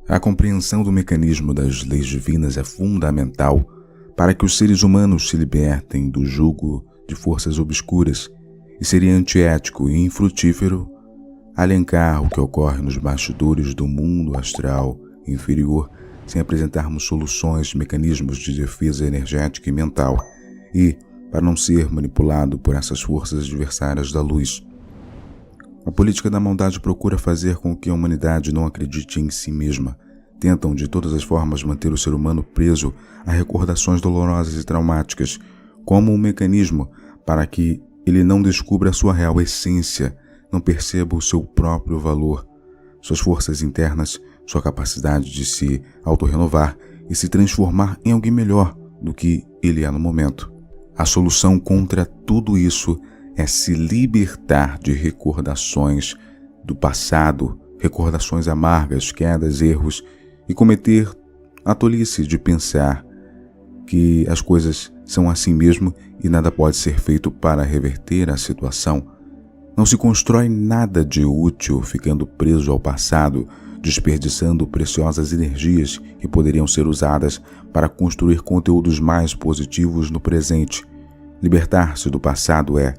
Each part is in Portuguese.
A compreensão do mecanismo das leis divinas é fundamental para que os seres humanos se libertem do jugo de forças obscuras, e seria antiético e infrutífero alencar o que ocorre nos bastidores do mundo astral inferior sem apresentarmos soluções, mecanismos de defesa energética e mental, e para não ser manipulado por essas forças adversárias da luz. A política da maldade procura fazer com que a humanidade não acredite em si mesma. Tentam de todas as formas manter o ser humano preso a recordações dolorosas e traumáticas, como um mecanismo para que ele não descubra a sua real essência, não perceba o seu próprio valor, suas forças internas, sua capacidade de se autorrenovar e se transformar em alguém melhor do que ele é no momento. A solução contra tudo isso é se libertar de recordações do passado, recordações amargas, quedas, erros, e cometer a tolice de pensar que as coisas são assim mesmo e nada pode ser feito para reverter a situação. Não se constrói nada de útil ficando preso ao passado, desperdiçando preciosas energias que poderiam ser usadas para construir conteúdos mais positivos no presente. Libertar-se do passado é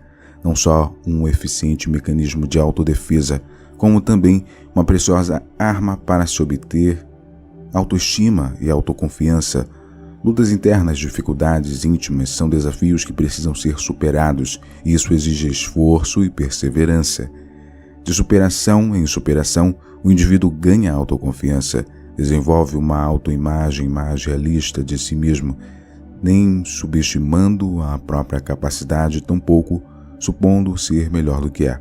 não só um eficiente mecanismo de autodefesa, como também uma preciosa arma para se obter autoestima e autoconfiança. Lutas internas, dificuldades íntimas são desafios que precisam ser superados, e isso exige esforço e perseverança. De superação em superação, o indivíduo ganha autoconfiança, desenvolve uma autoimagem mais realista de si mesmo, nem subestimando a própria capacidade, tampouco supondo ser melhor do que é.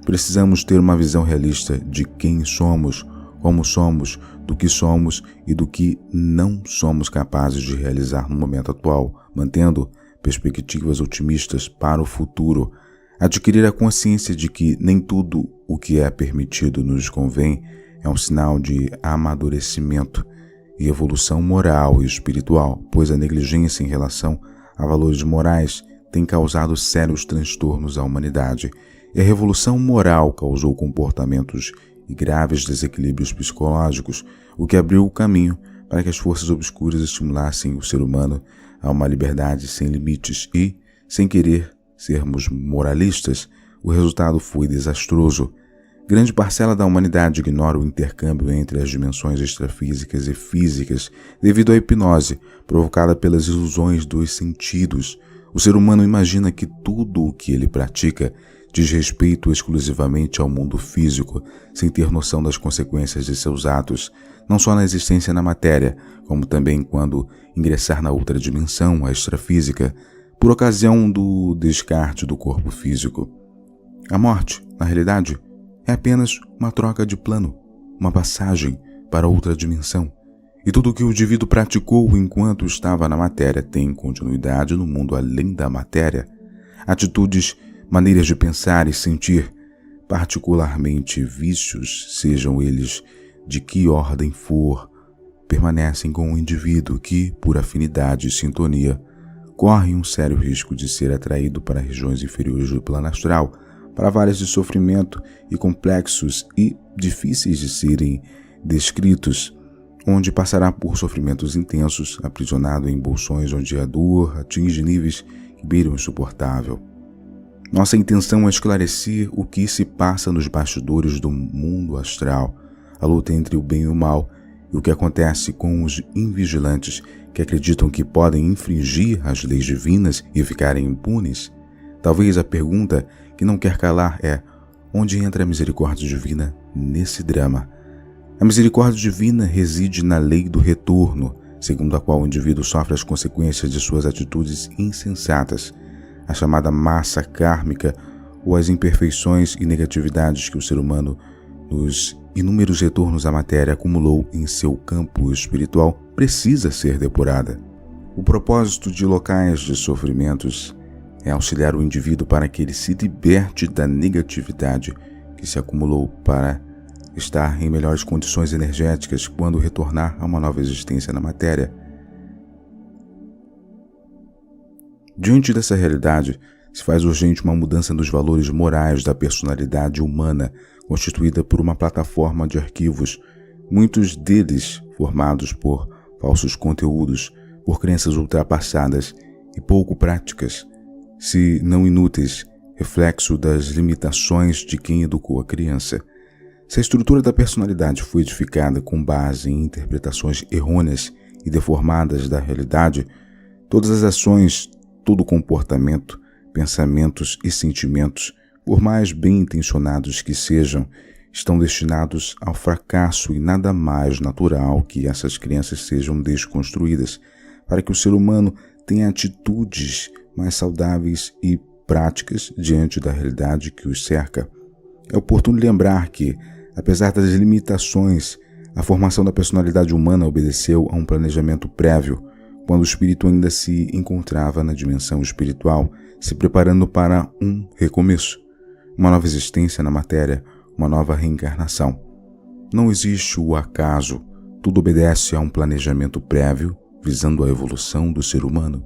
Precisamos ter uma visão realista de quem somos, como somos, do que somos e do que não somos capazes de realizar no momento atual, mantendo perspectivas otimistas para o futuro. Adquirir a consciência de que nem tudo o que é permitido nos convém é um sinal de amadurecimento e evolução moral e espiritual, pois a negligência em relação a valores morais tem causado sérios transtornos à humanidade, e a revolução moral causou comportamentos e graves desequilíbrios psicológicos, o que abriu o caminho para que as forças obscuras estimulassem o ser humano a uma liberdade sem limites e, sem querer sermos moralistas, o resultado foi desastroso. Grande parcela da humanidade ignora o intercâmbio entre as dimensões extrafísicas e físicas devido à hipnose provocada pelas ilusões dos sentidos. O ser humano imagina que tudo o que ele pratica diz respeito exclusivamente ao mundo físico, sem ter noção das consequências de seus atos, não só na existência na matéria, como também quando ingressar na outra dimensão, a extrafísica, por ocasião do descarte do corpo físico. A morte, na realidade, é apenas uma troca de plano, uma passagem para outra dimensão. E tudo o que o indivíduo praticou enquanto estava na matéria tem continuidade no mundo além da matéria. Atitudes, maneiras de pensar e sentir, particularmente vícios, sejam eles de que ordem for, permanecem com o indivíduo que, por afinidade e sintonia, corre um sério risco de ser atraído para regiões inferiores do plano astral, para vales de sofrimento e complexos e difíceis de serem descritos, onde passará por sofrimentos intensos, aprisionado em bolsões onde a dor atinge níveis que beiram o insuportável. Nossa intenção é esclarecer o que se passa nos bastidores do mundo astral, a luta entre o bem e o mal, e o que acontece com os invigilantes que acreditam que podem infringir as leis divinas e ficarem impunes. Talvez a pergunta que não quer calar é: onde entra a misericórdia divina nesse drama? A misericórdia divina reside na lei do retorno, segundo a qual o indivíduo sofre as consequências de suas atitudes insensatas, a chamada massa kármica ou as imperfeições e negatividades que o ser humano, nos inúmeros retornos à matéria, acumulou em seu campo espiritual, precisa ser depurada. O propósito de locais de sofrimentos é auxiliar o indivíduo para que ele se liberte da negatividade que se acumulou para estar em melhores condições energéticas quando retornar a uma nova existência na matéria. Diante dessa realidade, se faz urgente uma mudança nos valores morais da personalidade humana, constituída por uma plataforma de arquivos muitos deles formados por falsos conteúdos, por crenças ultrapassadas e pouco práticas, se não inúteis, reflexo das limitações de quem educou a criança. Se a estrutura da personalidade foi edificada com base em interpretações errôneas e deformadas da realidade, todas as ações, todo comportamento, pensamentos e sentimentos, por mais bem intencionados que sejam, estão destinados ao fracasso, e nada mais natural que essas crenças sejam desconstruídas, para que o ser humano tenha atitudes mais saudáveis e práticas diante da realidade que os cerca. É oportuno lembrar que, apesar das limitações, a formação da personalidade humana obedeceu a um planejamento prévio, quando o espírito ainda se encontrava na dimensão espiritual, se preparando para um recomeço, uma nova existência na matéria, uma nova reencarnação. Não existe o acaso, tudo obedece a um planejamento prévio, visando a evolução do ser humano.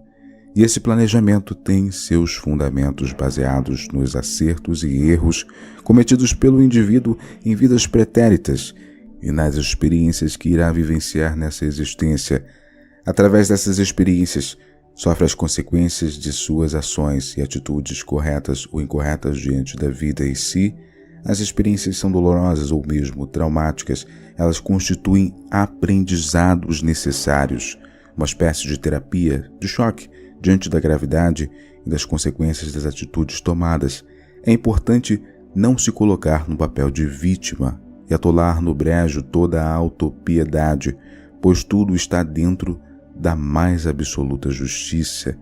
E esse planejamento tem seus fundamentos baseados nos acertos e erros cometidos pelo indivíduo em vidas pretéritas e nas experiências que irá vivenciar nessa existência. Através dessas experiências, sofre as consequências de suas ações e atitudes corretas ou incorretas diante da vida. E se as experiências são dolorosas ou mesmo traumáticas, elas constituem aprendizados necessários, uma espécie de terapia, de choque, diante da gravidade e das consequências das atitudes tomadas. É importante não se colocar no papel de vítima e atolar no brejo toda a autopiedade, pois tudo está dentro da mais absoluta justiça.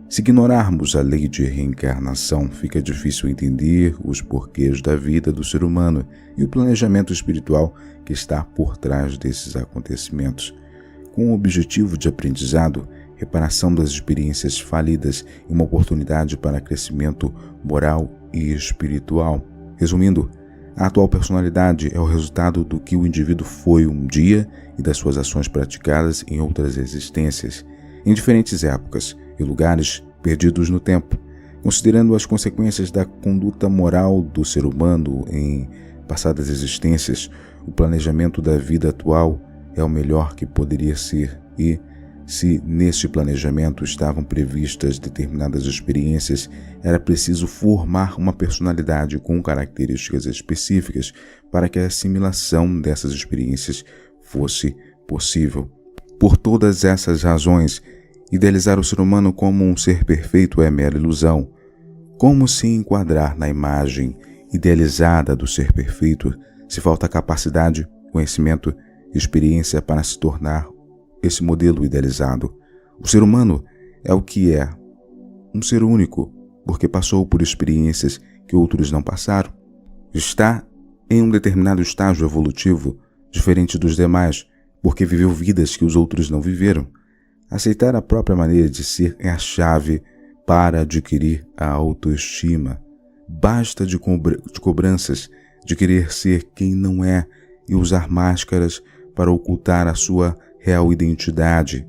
Se ignorarmos a lei de reencarnação, fica difícil entender os porquês da vida do ser humano e o planejamento espiritual que está por trás desses acontecimentos. Com o objetivo de aprendizado, reparação das experiências falidas e uma oportunidade para crescimento moral e espiritual. Resumindo, a atual personalidade é o resultado do que o indivíduo foi um dia e das suas ações praticadas em outras existências, em diferentes épocas e lugares perdidos no tempo. Considerando as consequências da conduta moral do ser humano em passadas existências, o planejamento da vida atual é o melhor que poderia ser, e se neste planejamento estavam previstas determinadas experiências, era preciso formar uma personalidade com características específicas para que a assimilação dessas experiências fosse possível. Por todas essas razões, idealizar o ser humano como um ser perfeito é mera ilusão. Como se enquadrar na imagem idealizada do ser perfeito se falta capacidade, conhecimento e experiência para se tornar esse modelo idealizado? O ser humano é o que é, um ser único, porque passou por experiências que outros não passaram. Está em um determinado estágio evolutivo, diferente dos demais, porque viveu vidas que os outros não viveram. Aceitar a própria maneira de ser é a chave para adquirir a autoestima. Basta de cobranças, de querer ser quem não é e usar máscaras para ocultar a sua real identidade.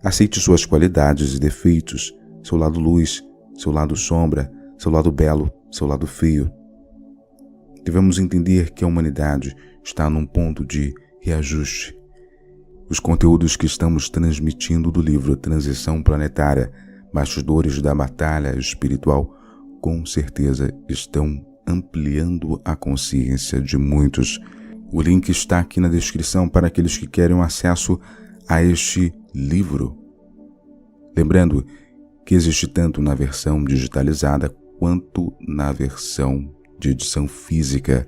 Aceite suas qualidades e defeitos, seu lado luz, seu lado sombra, seu lado belo, seu lado feio. Devemos entender que a humanidade está num ponto de reajuste. Os conteúdos que estamos transmitindo do livro Transição Planetária, Bastidores da Batalha Espiritual, com certeza estão ampliando a consciência de muitos. O link está aqui na descrição para aqueles que querem acesso a este livro. Lembrando que existe tanto na versão digitalizada quanto na versão de edição física.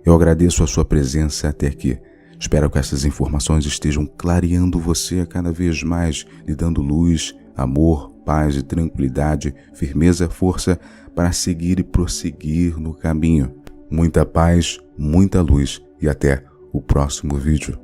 Eu agradeço a sua presença até aqui. Espero que essas informações estejam clareando você a cada vez mais, lhe dando luz, amor, paz e tranquilidade, firmeza, força para seguir e prosseguir no caminho. Muita paz, muita luz e até o próximo vídeo.